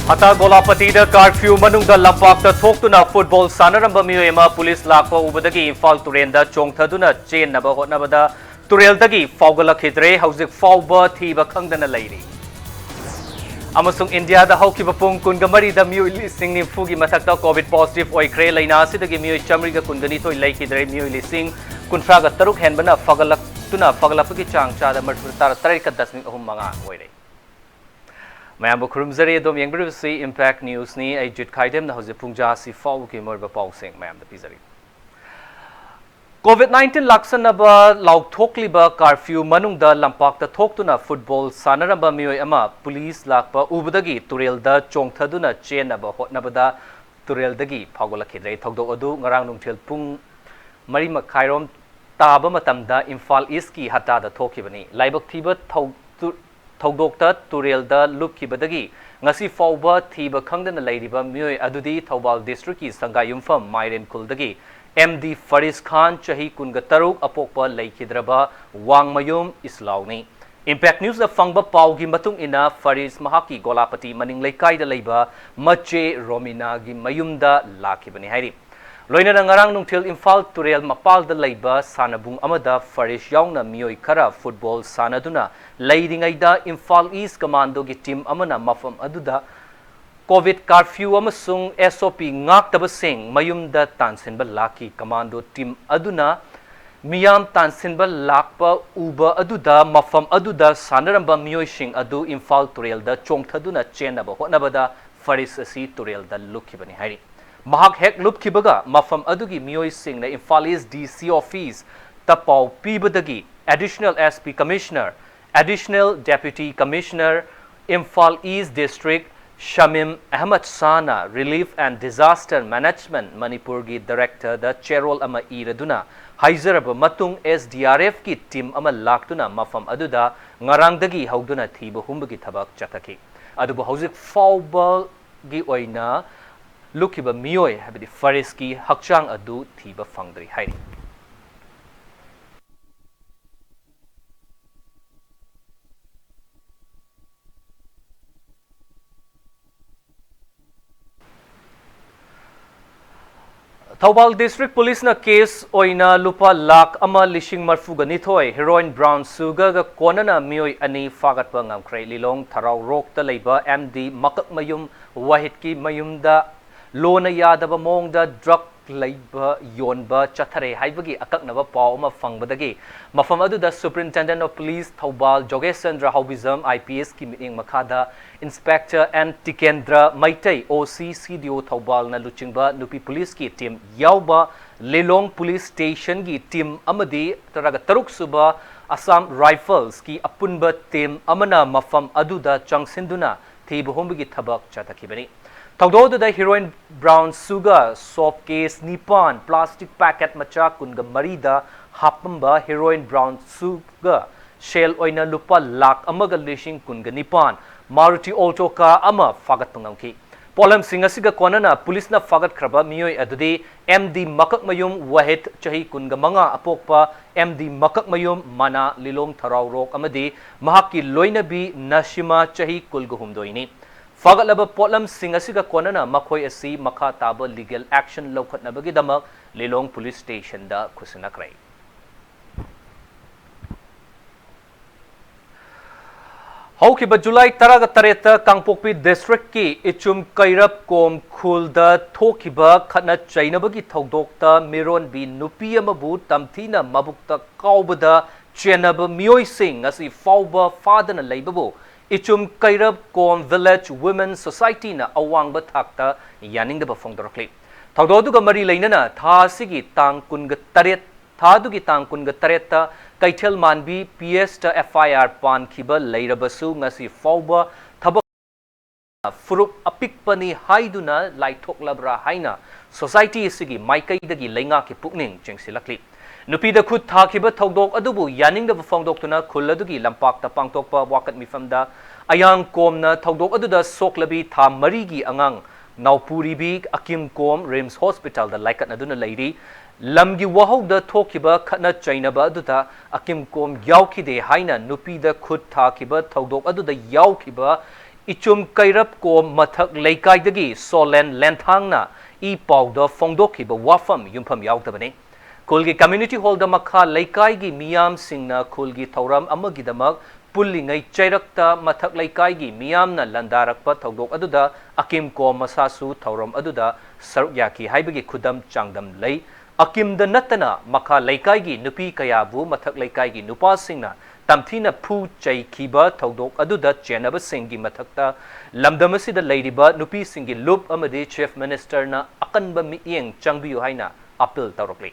Hata Golapatida curfew manungda lampakta thoktuna football sanaramba miyema police lakpa ubadagi Imphal turenda chongthaduna chennaba hotnabada tureldagi fawgalakhidre hauzik fawba thiba khangdana leiri. Amasung India da haukiba pung kungamari da miyo lising nimfugi mathakta COVID positive oikre laina sidagi miyo chamriga kungani thoi leikidre miyo lising kunfraga taruk henbana fagalapagi chang chada marfutar tarika dasmi ahum manga oire. Mayambo Kurumzari dom yengbrivsi Impact News ni ay jit kaidem na hoze pungja si faw ki morba pausing mayam da pizari. COVID-19 laksan ba lauk thokli ba curfew manung da lampak ta thoktuna football sanaramba miyoy ama police lakpa ubadagi turel da chongthaduna chen ba hotnabada turel dagi phagola khidrei thogdo adu ngarang nungthel pung mari makhairom taba matamda Imphal East ki hata da thokibani laibak thiba Thogdokta Turelda Lupkibadagi, Ngasi Fawba Thiba Khangdana Lairiba Myoy Adudi Thawbal District ki Sangayumfam Mairen Kuldagi, MD Faris Khan Chahi Kungataruk Apokpa Laikhidraba Wangmayum Islauni. Impact News the Fangba Paugi Matung ina Faris Mahaki Golapati Maning Laikai da Laiba Mache Romina gi Mayumda Lakibani Hairi. Loina ngarang nungthil Imphal Turel Mapal da Laiba Sanabung Amada Faris Yaungna Mioy Kara Football Sanaduna Laidingaida Imphal East Commando gi team amana mafam aduda COVID curfew amasung SOP ngaktabasing mayumda tansinba laki commando team aduna miyam tansinba lakpa uba aduda mafam aduda sanaramba mioy sing adu Imphal Turel da chongthaduna chenaba hotnabada Faris asi Turel da lukhibani hairi. Mahak hek lupkibaga mafam adugi mioy sing na Imphal East DC office tapau pibadagi additional SP commissioner Additional Deputy Commissioner, Imphal East District, Shamim Ahmad Sana, Relief and Disaster Management, Manipur gi Director, the Cherol Ama Iraduna, Haizaraba Matung SDRF ki team ama laktuna mafam aduda, ngarangdagi haugduna thiba humbagi thabak chataki. Adubu hauzik fawbal gi oina, lukiba miyoy habidi Faris ki hakchang adu thiba fangdri hairi. Thawbal District Police na case oina lupa lak ama lishing marfuga nithoi heroin brown sugar ga konana mioy ani fagat pa ngamkrai lilong tharau rok ta leiba MD makak mayum wahid ki mayumda lona yadaba mongda drug leiba yonba chathare haibagi akaknaba paw ma fangbadagi mafam adu da Superintendent of Police Thawbal Jogesendra Haubizam IPS ki meeting makada Inspector N Tikendra Maitai OC CDO Thawbal na luchingba nupi police ki team yauba Lelong Police Station ki team amadi taraga taruk suba Assam Rifles ki apunba team amana mafam adu da changsinduna thibuhumbagi thabak chatakibani Thawdo da heroin brown sugar soft case nipan plastic packet macha kunga marida hapamba heroin brown sugar shell oina lupa lak amaga lishing kunga nipan Maruti Alto car ama fagat pangamki Polam Singasiga konana police na fagat kraba miyoy adudi MD Makak Mayum Wahid chahi kunga manga apokpa MD Makak Mayum mana lilong tharau rok amadi mahaki loinabi nashima chahi kulguhumdoini Fagalaba Polam Singasiga konana makoy asi makha taba legal action lokhatnabagi damak Lilong Police Station da kusinakray. Haukiba July taraga tareta Kangpokpi District ki ichum kairap kom khulda thokiba khatna chainabagi thogdokta Miron bi nupi amabu tamthina mabukta kaubada chenaba mioy sing asi fawba fadana leibabu Ichum Kairab Kom Village Women's Society na awang bathakta yaning da bafong dorokli. Thawdo ga mari lainana tha sigi tang kunga taret thadugi tang kunga tareta Kaithel Manbi PS ta FIR pan khiba leirabasu ngasi fawba thabak furup apikpani haiduna laithok labra haina society sigi maikai dagi lenga ki pukning chengsilakli. Nupi da khud thakiba thogdok adubu yaning da bafongdok tuna khulladugi lampak ta pangtokpa wakat mifamda ayang komna thogdok aduda soklabi tha marigi angang naupuri bi akim kom Rims Hospital da laikat aduna leiri lamgi wahog da thokiba khatna chainaba aduda akim kom yauki de haina nupi da khud thakiba thogdok aduda yaukiba इचुम कैरप को मथक लेकाइदगी सोलेन लेंथांगना ई पाउदा फोंदोखिबा वाफम युमफम याउतबने खुलगी कम्युनिटी हॉल द मखा लेकाइगी मियाम सिंगना खुलगी थौरम अमगिदमक पुल्लिंगै चैरक्ता मथक लेकाइगी मियामना लंदारकपा थौदोक अदुदा अकिम को मसासु थौरम अदुदा सरुक याकी हाइबगी खुदम चांगदम लई अकिम द नतना मखा लेकाइगी नुपी कयाबु मथक लेकाइगी नुपा सिंगना तमथीना फू चैखिबा थौदोक अदुदा चेनब सिंगी मथक्ता लमदम असिदा लैरिबा नुपी सिंगी लुप अमदि चीफ मिनिस्टर ना अकनबा मियेंग चांगबियु हाइना अपील तौरकली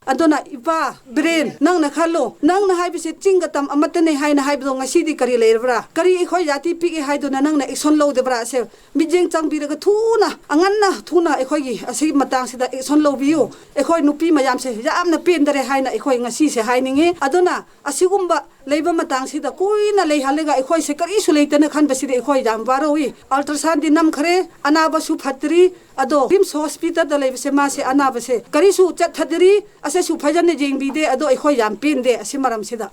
अदोना इपा ब्रेन नंग न खालो नंग न हाइबिसे चिंग तम अमतने हाइना हाइबदो ngasi करी लेरब्रा करी एखोय जाति पिके हाइदोना नंग न एक्शन लौदेब्रा से मिजेंग चांगबिरगा थुना अंगन्ना थुना एखोयगी असि मतांग सिदा एक्शन लौबियो एखोय नुपी मयाम से यामना पेंदरे हाइना एखोय ngasi से हाइनिंगे अदोना असिगुम्बा लेबा मतांग सिदा कुइना लेहालेगा एखोय से करीसु लेतने खनबसिदे एखोय जाम बारोई अल्ट्रासाउंड दि नम खरे अनाबसु फत्तरी अदो रिम्स हॉस्पिटल द लेबसे मासे अनाबसे करीसु चथदरी असे सु फजन जेंगबिदे अदो एखोय जाम पेंदे असि मरम सिदा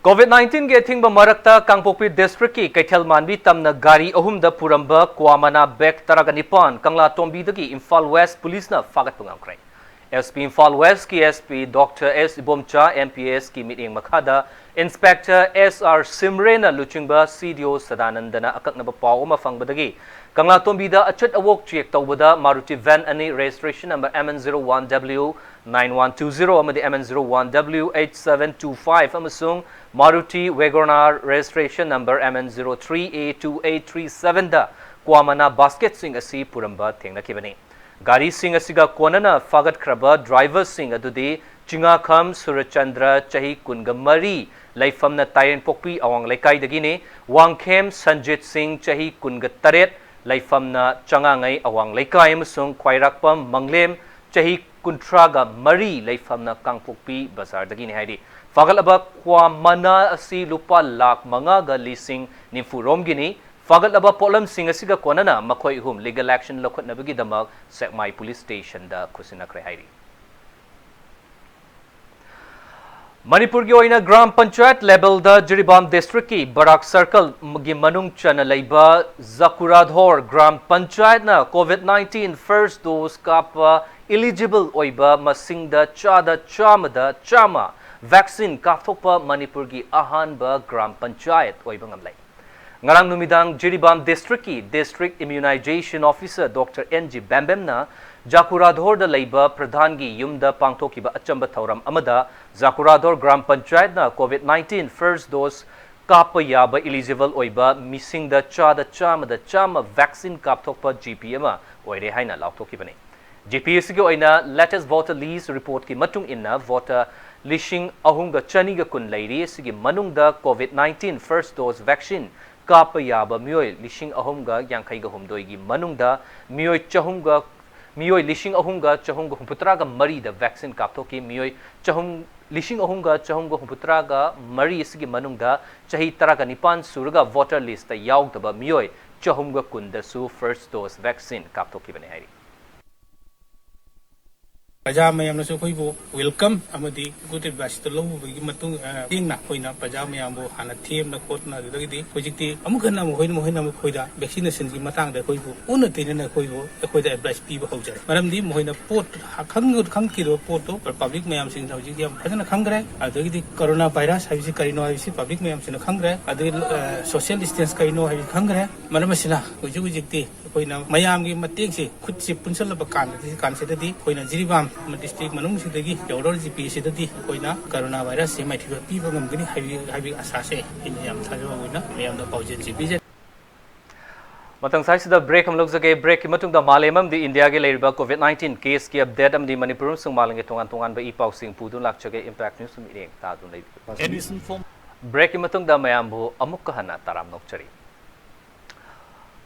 COVID-19 के थिंग मरक्ता कांगपोक्पी डिस्ट्रिक्ट की कैथल मानबी तमना गाड़ी अहुम द पुरंबा क्वामना बैक तरगा निपान कंगला तोंबीदगी इम्फाल वेस्ट पुलिस ना फागत पंगामख्रै SP इम्फाल वेस्ट की SP doctor S Ibomcha MPS की मीटिंग मखादा इंस्पेक्टर SR सिमरेन लुचिंगबा CDO सदानंदना अककनबा पाव अमा फंगबदगी कंगला तोंबीदा अचट अवोक चेक तौबदा मारुति वैन अनि रजिस्ट्रेशन नंबर MN01W 9120 अमदि MN01W 8725 अमसुंग Maruti Wagon R registration number MN03A2837 दा क्वामना बास्केट सिंग असि पुरंबा थेंगनखिबनी गाड़ी सिंग असिगा कोनना फागत खरबा ड्राइवर सिंग अदुदि चिंगाखम सुरचंद्र चही कुनगमरी लैफमना तायन पोक्पी अवांग लेकाइदगिने वांगखेम संजित सिंह चही कुनगतरेत लैफमना चंगांगै अवांग लेकाय अमसुंग ख्वाइराकपम मंगलेम चही कुंट्रागा मरी लैफमना कांगपोक्पी बाजारदगिने हाइदि फागलबा क्वामना असि लुपा लाख मंगागा लिसिंग निफुरोमगिनी फागलबा पोलम सिंग असिगा कोनना मखोय हुम लीगल एक्शन लखनबगी दमक सेकमाई पुलिस स्टेशन दा खुसिनखरे हाइरि मणिपुर की ओइना ग्राम पंचायत लेवल दा जिरीबाम डिस्ट्रिक्ट की बराक सर्कल गी मनुंग चन लैबा जकुराधोर ग्राम पंचायत ना कोविड-19 फर्स्ट डोज कापा एलिजिबल ओइबा मसिंग दा चामा वैक्सीन काथोपा मणिपुर की अहानबा ग्राम panchayat ओइबा ngamlai ngarang numidang Jiribam district की district immunization officer Dr. NG Bambemna Jakuradhor da leiba pradhan gi yumda pangthokiba achamba thauram amada Jakuradhor gram panchayat na COVID-19 first dose kapa yaba eligible oiba missing da chama vaccine kapthokpa GP ama oire haina lauthokibani GPSC ki oina latest voter list report ki matung inna voter lishing ahunga chaniga kun leiri sigi manungda COVID-19 first dose vaccine काप याब मियोय लिशिंग अहुमगा यांखैगा हुमदोयगी मनुंगदा मियोय चहुमगा मियोय लिशिंग अहुमगा चहुमगा हुपुत्रागा मरी the vaccine कापथोकी मियोय चहुम लिशिंग अहुमगा चहुमगा हुपुत्रागा मरी इसगी मनुंगदा चही तरागा निपान सुरगा voter list याउगदबा मियोय चहुमगा कुंदसु फर्स्ट डोज वैक्सीन कापथोकी बने हाइरि प्रजा मैम वेलकम गुड एडवाइस लोना प्रजा मैम हाँ थेमना खोटना हजती वैक्सीनेशन की उन तेना अखोद एडवाइस पीब हौजर मरमदी मोहना पोट खंगीब पोटो पब्लिक मैम फजन खंग्रे कोरोना वायरस है करीनो पब्लिक मैम खंग्रे सोशल डिस्टेंस कईनो है खंग्रे मरम हजती मैम की मतें से खुद से पुनसल कानसेदी जिरीबाम डिस्ट्रिक्ट मनुंग सिदगी यौरर GP सिदगी कोइना कोरोना वायरस से माइथिबा पीबा गमगनी हाइबी आशा से इन याम थाजो होइना मैम द पाउजेन GP जे मतंग साइसिदा ब्रेक हम लोग जगे ब्रेक की मतुंग द मालेमम द इंडिया के लेरिबा कोविड-19 केस की अपडेट अमदी मणिपुर सुंग मालंगे तोंगान ब ई पाउसिंग पुदुन लाकचगे इंपैक्ट न्यूज मीडिया तादुन लेबि ब्रेक की मतुंग द मयाम बु अमुक हना ताराम नोकचरी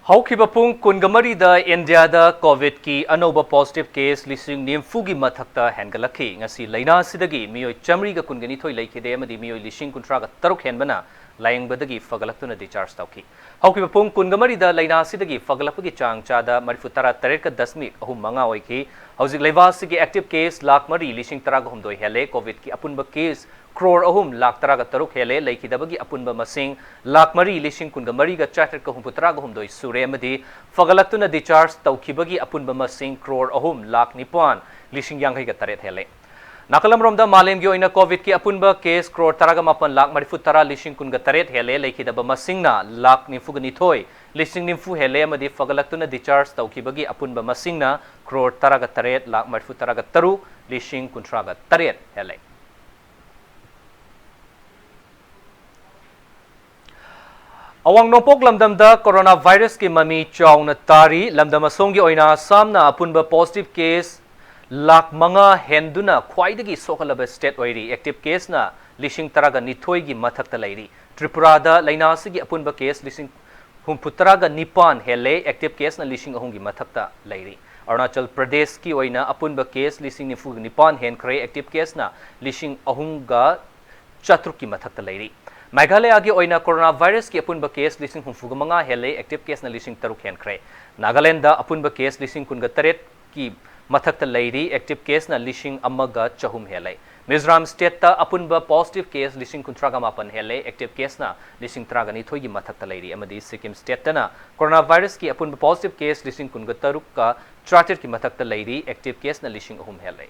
हौखिबा पुंग कुनगमरी द इंडिया द कोविड की अनोबा पॉजिटिव केस लिसिंग निम्फुगी मथक्ता हेंगलखी ngasi laina sidagi miyoi chamri ga kungani thoi leikide amadi miyoi lising kuntra ga taruk henbana layingbadagi fagalaktuna discharge tauki haukiba pung kungamari da laina sidagi fagalapagi chang chada 34.3 oiki hauzik leivasigi active case lakh mari lishing taraga humdoi hele covid ki apunba case crore ahum lakh taraga taruk hele leikidabagi apunba masing lakh mari lishing kungamari ga chatar ka humputaraga humdoi sure amadi fagalaktuna discharge taukibagi apunba masing crore ahum lakh nipan lishing yangai ga taret hele Nakalam romda malem gi oina covid ki apunba case crore taraga mapan lakh marifu tara lishing kun ga taret hele leikidaba masingna lakh nifu gani thoi lishing nimfu hele amadi fagalaktuna discharge taukibagi apunba masingna crore taraga taret lakh marifu taraga taru lishing kuntraga taret hele Awang nopok lamdamda coronavirus ki mami chawna tari lamdam asongi oina samna apunba positive case lakh manga henduna khwaidagi sokalaba state oiri active case na lishing taraga nithoi gi mathakta lairi Tripura da lainasigi apunba case lishing humputaraga nipan hele active case na lishing ahungi mathakta lairi Arunachal Pradesh ki oina apunba case lishing nifu nipan hen kre active case na lishing ahunga chatruk ki mathakta lairi Meghalaya gi oina coronavirus ki apunba case lishing humfuga manga hele active case na lishing taruk hen kre Nagaland da apunba case lishing kunga taret ki mathakta lairi active case na lishing amaga chahum hele Mizoram state ta apunba positive case lishing kuntraga mapan hele active case na lishing traga ni thoigi mathakta lairi amadi Sikkim state ta na coronavirus ki apunba positive case lishing kunga taruk ka charter ki mathakta lairi active case na lishing ahum hele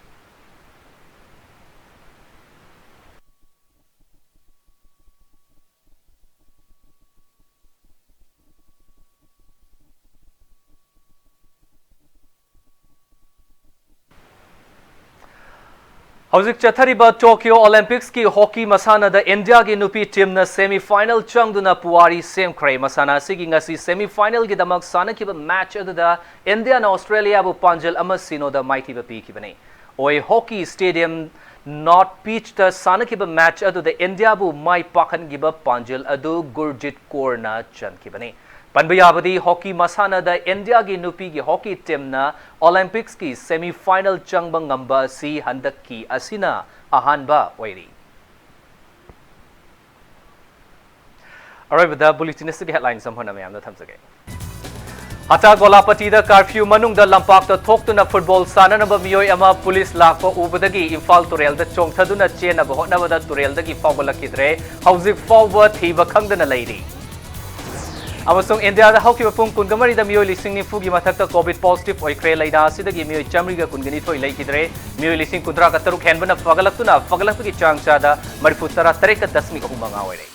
Hauzik chathariba Tokyo Olympics ki hockey masana da India ki nupi team na semi-final changduna puari semkray masana sigi ngasi semi-final ki damak sana kiba match da India na Australia bu panjal ama sino da mighty ba pi kibane oi hockey stadium not pitch da sana kiba match da India bu mai pakhan giba panjal adu Gurjit Kaur na chan kibane Panbayabadi hockey masana da India ki nupi ki hockey team na Olympics ki semi-final changbang ngamba si handak ki asina ahanba wairi. Alright, the bulletin is the headlines some hona mayam na thamsage. Hata Golapati da curfew manung da lampak da thoktuna football sana na ba miyoi ama police lakpa ubadagi Imphal Turel da chongthaduna chena ba hotna da Turel da ki fawgalakidre hauzik forward thiba khangdana leiri. Amasung India da hauki bapung kungamari da miyoi lising ni fugi mathakta COVID positive oikre laida sidagi miyoi chamri ga kungani thoi leikidre miyoi lising kundra ka taruk henbana fagalaktu ki changcha da marifutara tareka dasmi ahumanga oire